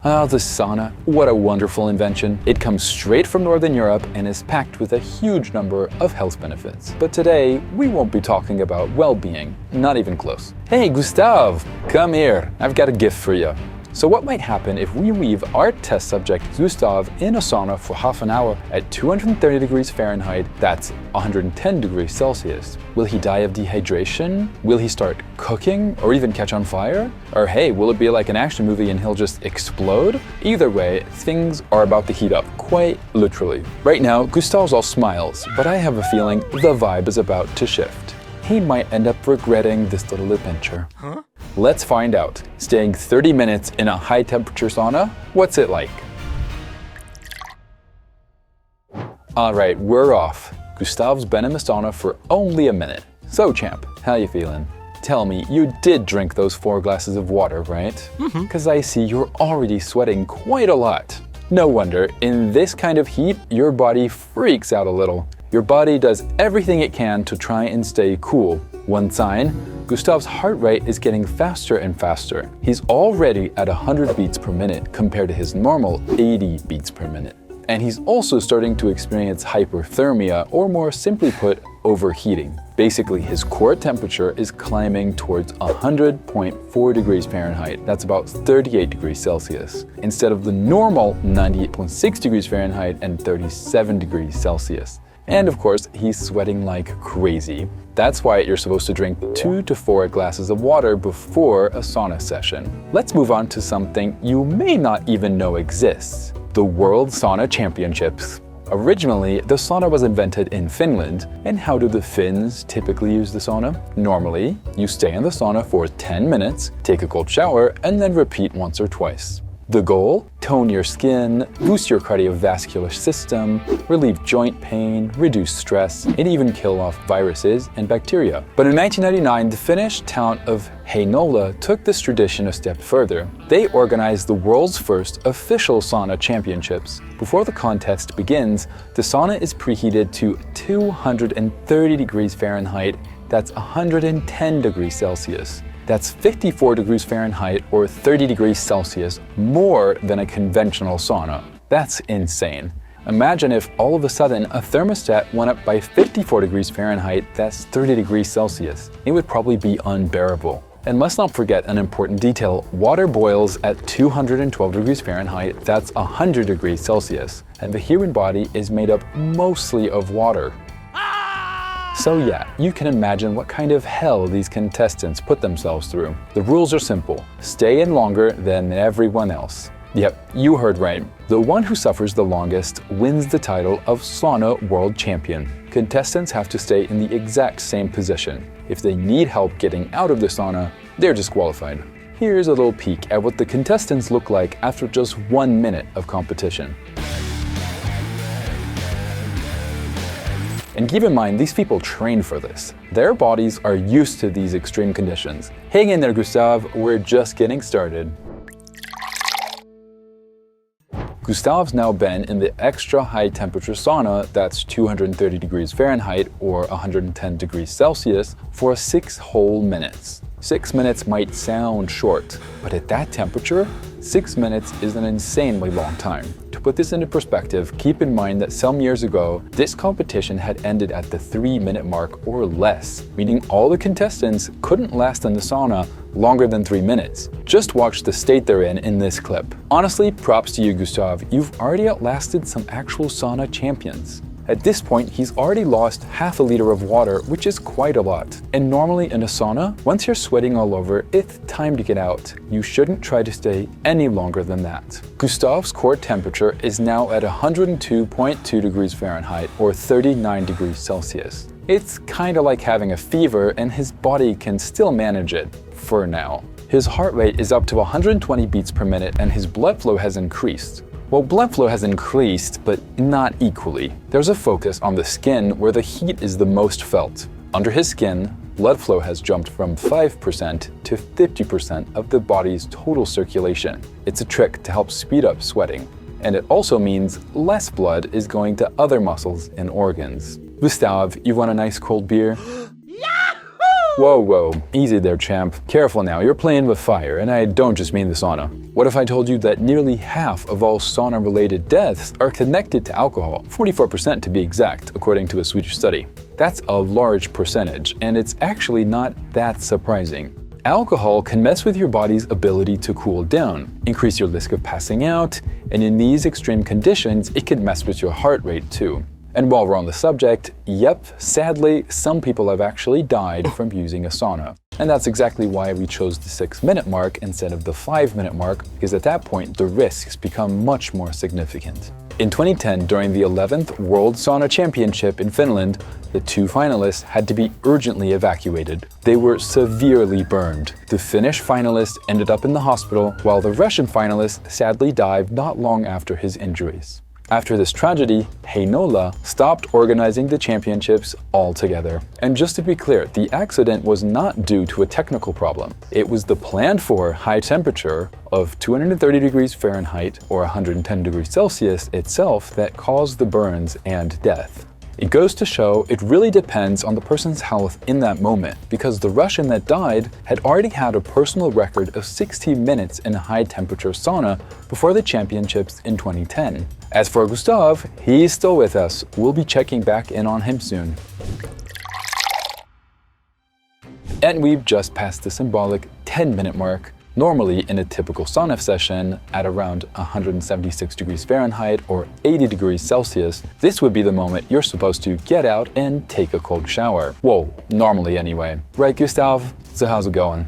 Ah, the sauna, what a wonderful invention. It comes straight from Northern Europe and is packed with a huge number of health benefits. But today, we won't be talking about well-being, not even close. Hey, Gustave, come here, I've got a gift for you. So what might happen if we leave our test subject Gustave in a sauna for half an hour at 230 degrees Fahrenheit, that's 110 degrees Celsius? Will he die of dehydration? Will he start cooking or even catch on fire? Or hey, will it be like an action movie and he'll just explode? Either way, things are about to heat up, quite literally. Right now, Gustave's all smiles, but I have a feeling the vibe is about to shift. He might end up regretting this little adventure. Huh? Let's find out. Staying 30 minutes in a high-temperature sauna, what's it like? All right, we're off. Gustave's been in the sauna for only a minute. So, champ, how you feeling? Tell me, you did drink those 4 glasses of water, right? Because I see you're already sweating quite a lot. No wonder, in this kind of heat, your body freaks out a little. Your body does everything it can to try and stay cool. One sign, Gustave's heart rate is getting faster and faster. He's already at 100 beats per minute compared to his normal 80 beats per minute. And he's also starting to experience hyperthermia, or more simply put, overheating. Basically, his core temperature is climbing towards 100.4 degrees Fahrenheit. That's about 38 degrees Celsius, instead of the normal 98.6 degrees Fahrenheit and 37 degrees Celsius. And of course, he's sweating like crazy. That's why you're supposed to drink 2 to 4 glasses of water before a sauna session. Let's move on to something you may not even know exists: the World Sauna Championships. Originally, the sauna was invented in Finland. And how do the Finns typically use the sauna? Normally, you stay in the sauna for 10 minutes, take a cold shower, and then repeat once or twice. The goal? Tone your skin, boost your cardiovascular system, relieve joint pain, reduce stress, and even kill off viruses and bacteria. But in 1999, the Finnish town of Heinola took this tradition a step further. They organized the world's first official sauna championships. Before the contest begins, the sauna is preheated to 230 degrees Fahrenheit, that's 110 degrees Celsius. That's 54 degrees Fahrenheit or 30 degrees Celsius more than a conventional sauna. That's insane. Imagine if all of a sudden a thermostat went up by 54 degrees Fahrenheit, that's 30 degrees Celsius. It would probably be unbearable. And let's not forget an important detail. Water boils at 212 degrees Fahrenheit, that's 100 degrees Celsius. And the human body is made up mostly of water. So yeah, you can imagine what kind of hell these contestants put themselves through. The rules are simple. Stay in longer than everyone else. Yep, you heard right. The one who suffers the longest wins the title of Sauna World Champion. Contestants have to stay in the exact same position. If they need help getting out of the sauna, they're disqualified. Here's a little peek at what the contestants look like after just 1 minute of competition. And keep in mind, these people train for this. Their bodies are used to these extreme conditions. Hang in there, Gustave, we're just getting started. Gustave's now been in the extra high temperature sauna, that's 230 degrees Fahrenheit or 110 degrees Celsius, for 6 whole minutes. 6 minutes might sound short, but at that temperature, 6 minutes is an insanely long time. To put this into perspective, keep in mind that some years ago, this competition had ended at the 3-minute mark or less, meaning all the contestants couldn't last in the sauna longer than 3 minutes. Just watch the state they're in this clip. Honestly, props to you, Gustave. You've already outlasted some actual sauna champions. At this point, he's already lost half a liter of water, which is quite a lot. And normally in a sauna, once you're sweating all over, it's time to get out. You shouldn't try to stay any longer than that. Gustave's core temperature is now at 102.2 degrees Fahrenheit or 39 degrees Celsius. It's kinda like having a fever, and his body can still manage it, for now. His heart rate is up to 120 beats per minute and his blood flow has increased. Well, blood flow has increased, but not equally. There's a focus on the skin where the heat is the most felt. Under his skin, blood flow has jumped from 5% to 50% of the body's total circulation. It's a trick to help speed up sweating. And it also means less blood is going to other muscles and organs. Gustave, you want a nice cold beer? Whoa, easy there, champ. Careful now, you're playing with fire, and I don't just mean the sauna. What if I told you that nearly half of all sauna-related deaths are connected to alcohol, 44% to be exact, according to a Swedish study? That's a large percentage, and it's actually not that surprising. Alcohol can mess with your body's ability to cool down, increase your risk of passing out, and in these extreme conditions, it can mess with your heart rate too. And while we're on the subject, yep, sadly, some people have actually died from using a sauna. And that's exactly why we chose the 6-minute mark instead of the 5-minute mark, because at that point, the risks become much more significant. In 2010, during the 11th World Sauna Championship in Finland, the 2 finalists had to be urgently evacuated. They were severely burned. The Finnish finalist ended up in the hospital, while the Russian finalist sadly died not long after his injuries. After this tragedy, Renaud stopped organizing the championships altogether. And just to be clear, the accident was not due to a technical problem. It was the planned for high temperature of 230 degrees Fahrenheit or 110 degrees Celsius itself that caused the burns and death. It goes to show it really depends on the person's health in that moment, because the Russian that died had already had a personal record of 60 minutes in a high-temperature sauna before the championships in 2010. As for Gustav, he's still with us. We'll be checking back in on him soon. And we've just passed the symbolic 10-minute mark. Normally, in a typical sauna session, at around 176 degrees Fahrenheit or 80 degrees Celsius, this would be the moment you're supposed to get out and take a cold shower. Whoa, normally anyway. Right, Gustav? So how's it going?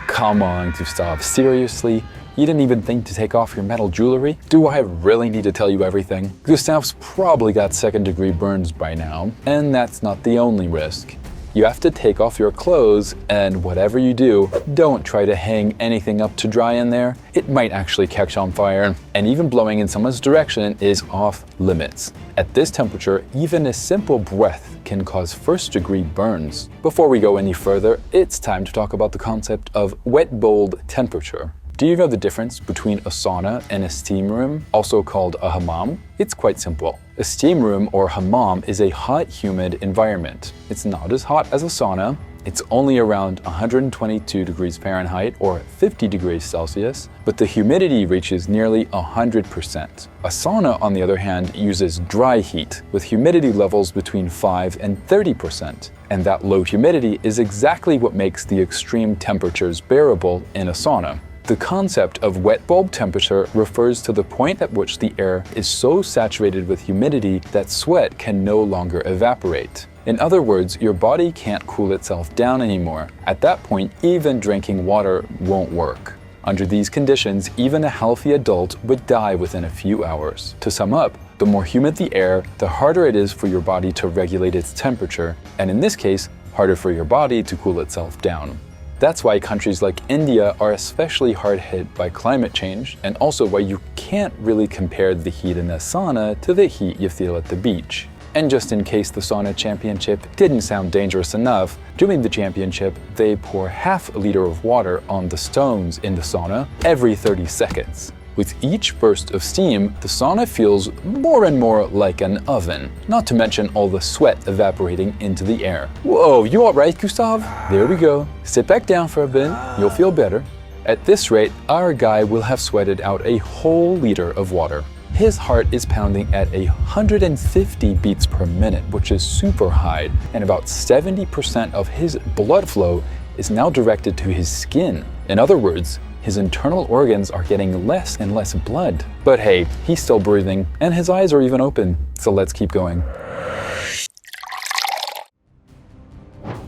Come on, Gustav, seriously? You didn't even think to take off your metal jewelry? Do I really need to tell you everything? Gustav's probably got second-degree burns by now, and that's not the only risk. You have to take off your clothes, and whatever you do, don't try to hang anything up to dry in there. It might actually catch on fire, and even blowing in someone's direction is off limits. At this temperature, even a simple breath can cause first-degree burns. Before we go any further, it's time to talk about the concept of wet bulb temperature. Do you know the difference between a sauna and a steam room, also called a hammam? It's quite simple. A steam room or hammam is a hot, humid environment. It's not as hot as a sauna. It's only around 122 degrees Fahrenheit or 50 degrees Celsius, but the humidity reaches nearly 100%. A sauna, on the other hand, uses dry heat with humidity levels between 5 and 30%. And that low humidity is exactly what makes the extreme temperatures bearable in a sauna. The concept of wet bulb temperature refers to the point at which the air is so saturated with humidity that sweat can no longer evaporate. In other words, your body can't cool itself down anymore. At that point, even drinking water won't work. Under these conditions, even a healthy adult would die within a few hours. To sum up, the more humid the air, the harder it is for your body to regulate its temperature, and in this case, harder for your body to cool itself down. That's why countries like India are especially hard hit by climate change, and also why you can't really compare the heat in a sauna to the heat you feel at the beach. And just in case the sauna championship didn't sound dangerous enough, during the championship, they pour half a liter of water on the stones in the sauna every 30 seconds. With each burst of steam, the sauna feels more and more like an oven, not to mention all the sweat evaporating into the air. Whoa, you all right, Gustav? There we go. Sit back down for a bit, you'll feel better. At this rate, our guy will have sweated out a whole liter of water. His heart is pounding at 150 beats per minute, which is super high, and about 70% of his blood flow is now directed to his skin. In other words, his internal organs are getting less and less blood. But hey, he's still breathing, and his eyes are even open, so let's keep going.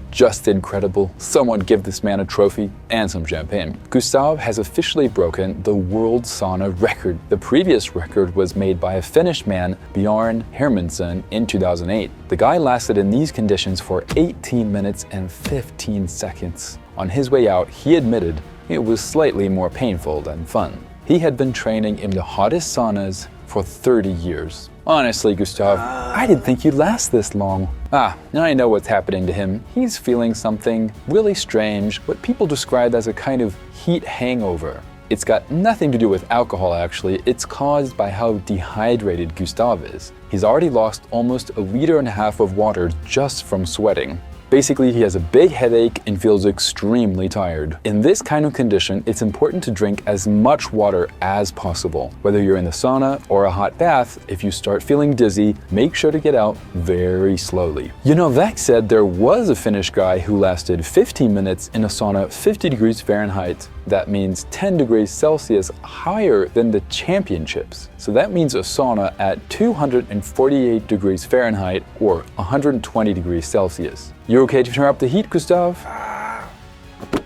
Just incredible. Someone give this man a trophy and some champagne. Gustav has officially broken the world sauna record. The previous record was made by a Finnish man, Bjorn Hermansson, in 2008. The guy lasted in these conditions for 18 minutes and 15 seconds. On his way out, he admitted it was slightly more painful than fun. He had been training in the hottest saunas for 30 years. Honestly, Gustav, I didn't think you'd last this long. Now I know what's happening to him. He's feeling something really strange, what people describe as a kind of heat hangover. It's got nothing to do with alcohol, actually. It's caused by how dehydrated Gustav is. He's already lost almost 1.5 liters of water just from sweating. Basically, he has a big headache and feels extremely tired. In this kind of condition, it's important to drink as much water as possible. Whether you're in the sauna or a hot bath, if you start feeling dizzy, make sure to get out very slowly. You know, that said, there was a Finnish guy who lasted 15 minutes in a sauna 50 degrees Fahrenheit. That means 10 degrees Celsius higher than the championships. So that means a sauna at 248 degrees Fahrenheit or 120 degrees Celsius. You okay to turn up the heat, Gustav?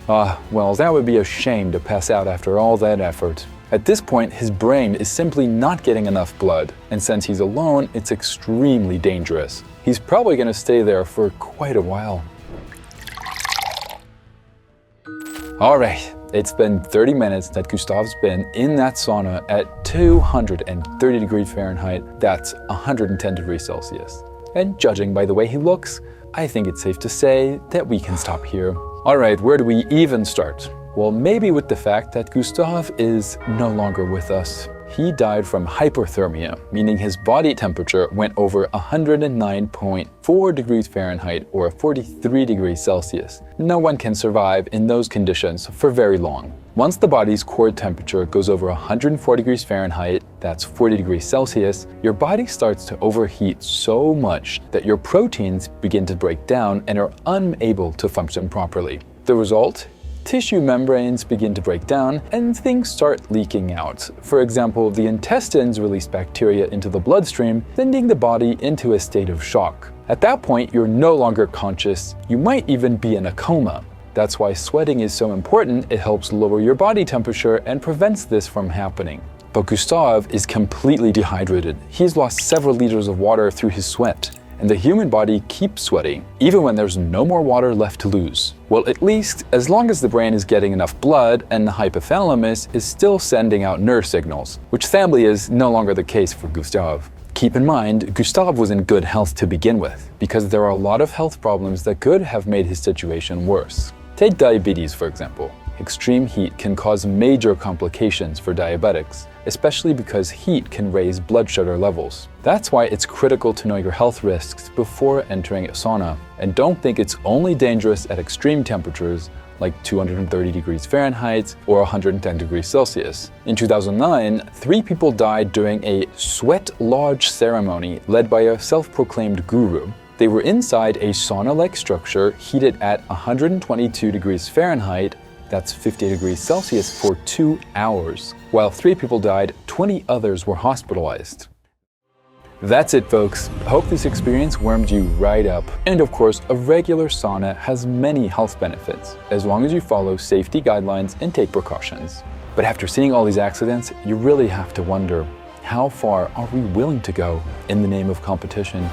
Well, that would be a shame to pass out after all that effort. At this point, his brain is simply not getting enough blood, and since he's alone, it's extremely dangerous. He's probably going to stay there for quite a while. Alright, it's been 30 minutes that Gustav's been in that sauna at 230 degrees Fahrenheit, that's 110 degrees Celsius. And judging by the way he looks, I think it's safe to say that we can stop here. Alright, where do we even start? Well, maybe with the fact that Gustav is no longer with us. He died from hypothermia, meaning his body temperature went over 109.4 degrees Fahrenheit or 43 degrees Celsius. No one can survive in those conditions for very long. Once the body's core temperature goes over 104 degrees Fahrenheit, that's 40 degrees Celsius, your body starts to overheat so much that your proteins begin to break down and are unable to function properly. The result? Tissue membranes begin to break down and things start leaking out. For example, the intestines release bacteria into the bloodstream, sending the body into a state of shock. At that point, you're no longer conscious. You might even be in a coma. That's why sweating is so important. It helps lower your body temperature and prevents this from happening. But Gustav is completely dehydrated. He's lost several liters of water through his sweat. And the human body keeps sweating, even when there's no more water left to lose. Well, at least as long as the brain is getting enough blood and the hypothalamus is still sending out nerve signals, which sadly is no longer the case for Gustav. Keep in mind, Gustav was in good health to begin with, because there are a lot of health problems that could have made his situation worse. Take diabetes, for example. Extreme heat can cause major complications for diabetics, especially because heat can raise blood sugar levels. That's why it's critical to know your health risks before entering a sauna. And don't think it's only dangerous at extreme temperatures like 230 degrees Fahrenheit or 110 degrees Celsius. In 2009, 3 people died during a sweat lodge ceremony led by a self-proclaimed guru. They were inside a sauna-like structure heated at 122 degrees Fahrenheit, that's 50 degrees Celsius, for 2 hours. While 3 people died, 20 others were hospitalized. That's it, folks. I hope this experience warmed you right up. And of course, a regular sauna has many health benefits, as long as you follow safety guidelines and take precautions. But after seeing all these accidents, you really have to wonder, how far are we willing to go in the name of competition?